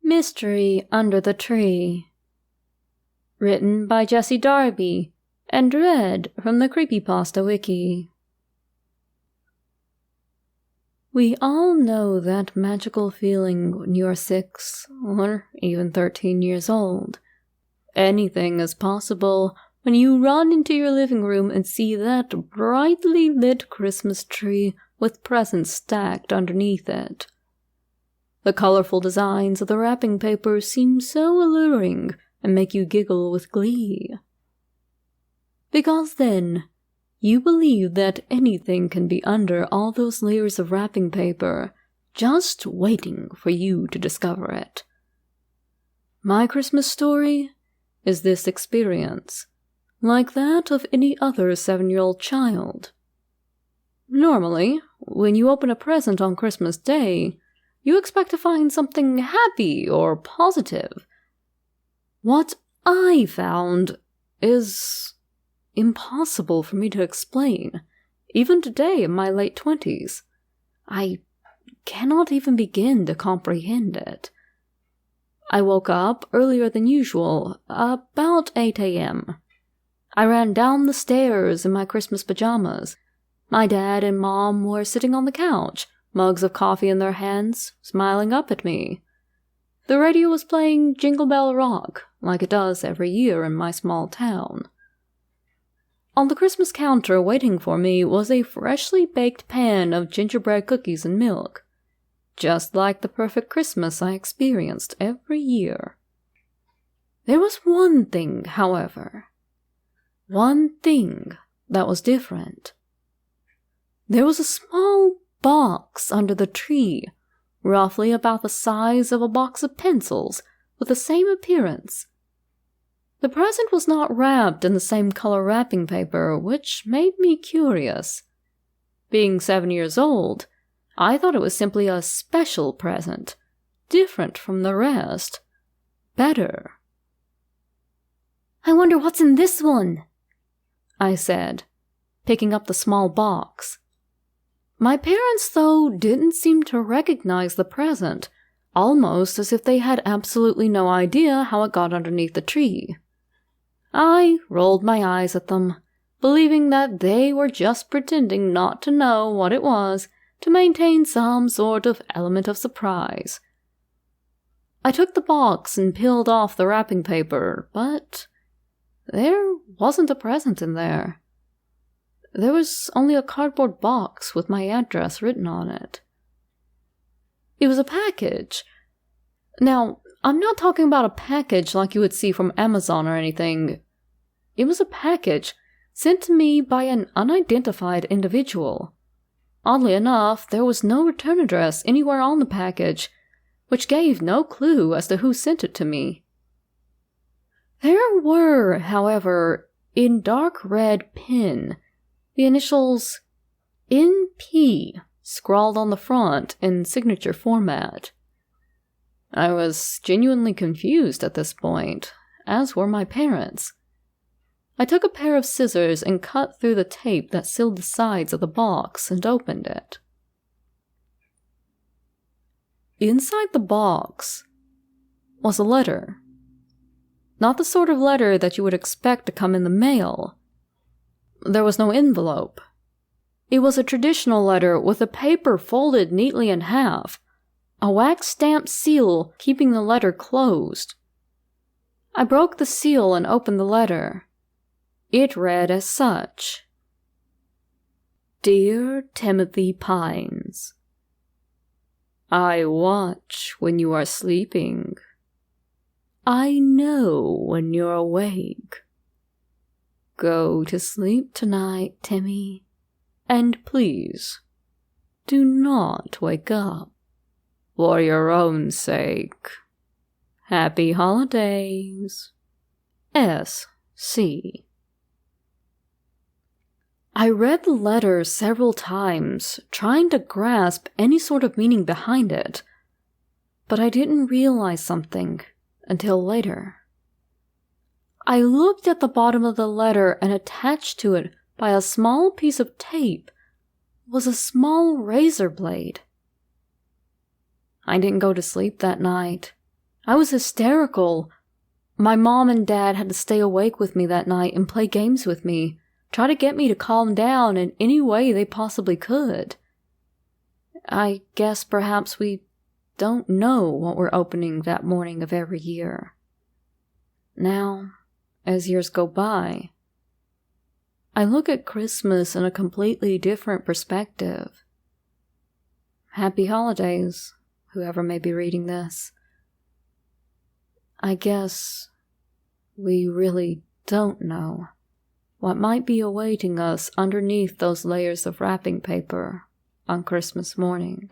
Mystery Under the Tree. Written by Jesse Darby and read from the Creepypasta wiki. We all know that magical feeling when you are 6 or even 13 years old. Anything is possible when you run into your living room and see that brightly lit Christmas tree with presents stacked underneath it. The colorful designs of the wrapping paper seem so alluring and make you giggle with glee. Because then, you believe that anything can be under all those layers of wrapping paper, just waiting for you to discover it. My Christmas story is this experience, like that of any other 7-year-old child. Normally, when you open a present on Christmas Day, you expect to find something happy or positive. What I found is impossible for me to explain, even today in my late 20s. I cannot even begin to comprehend it. I woke up earlier than usual, about 8 a.m. I ran down the stairs in my Christmas pajamas. My dad and mom were sitting on the couch, mugs of coffee in their hands, smiling up at me. The radio was playing Jingle Bell Rock, like it does every year in my small town. On the Christmas counter waiting for me was a freshly baked pan of gingerbread cookies and milk, just like the perfect Christmas I experienced every year. There was one thing, however. One thing that was different. There was a small box under the tree, roughly about the size of a box of pencils, with the same appearance. The present was not wrapped in the same color wrapping paper, which made me curious. Being 7 years old, I thought it was simply a special present, different from the rest, better. "I wonder what's in this one," I said, picking up the small box. My parents, though, didn't seem to recognize the present, almost as if they had absolutely no idea how it got underneath the tree. I rolled my eyes at them, believing that they were just pretending not to know what it was to maintain some sort of element of surprise. I took the box and peeled off the wrapping paper, but there wasn't a present in there. There was only a cardboard box with my address written on it. It was a package. Now, I'm not talking about a package like you would see from Amazon or anything. It was a package sent to me by an unidentified individual. Oddly enough, there was no return address anywhere on the package, which gave no clue as to who sent it to me. There were, however, in dark red pen, the initials NP scrawled on the front in signature format. I was genuinely confused at this point, as were my parents. I took a pair of scissors and cut through the tape that sealed the sides of the box and opened it. Inside the box was a letter. Not the sort of letter that you would expect to come in the mail. There was no envelope. It was a traditional letter with the paper folded neatly in half, a wax-stamped seal keeping the letter closed. I broke the seal and opened the letter. It read as such: Dear Timothy Pines, I watch when you are sleeping. I know when you're awake. Go to sleep tonight, Timmy, and please, do not wake up, for your own sake. Happy holidays. S.C. I read the letter several times, trying to grasp any sort of meaning behind it, but I didn't realize something until later. I looked at the bottom of the letter, and attached to it by a small piece of tape was a small razor blade. I didn't go to sleep that night. I was hysterical. My mom and dad had to stay awake with me that night and play games with me, try to get me to calm down in any way they possibly could. I guess perhaps we don't know what we're opening that morning of every year. Now, as years go by, I look at Christmas in a completely different perspective. Happy holidays, whoever may be reading this. I guess we really don't know what might be awaiting us underneath those layers of wrapping paper on Christmas morning.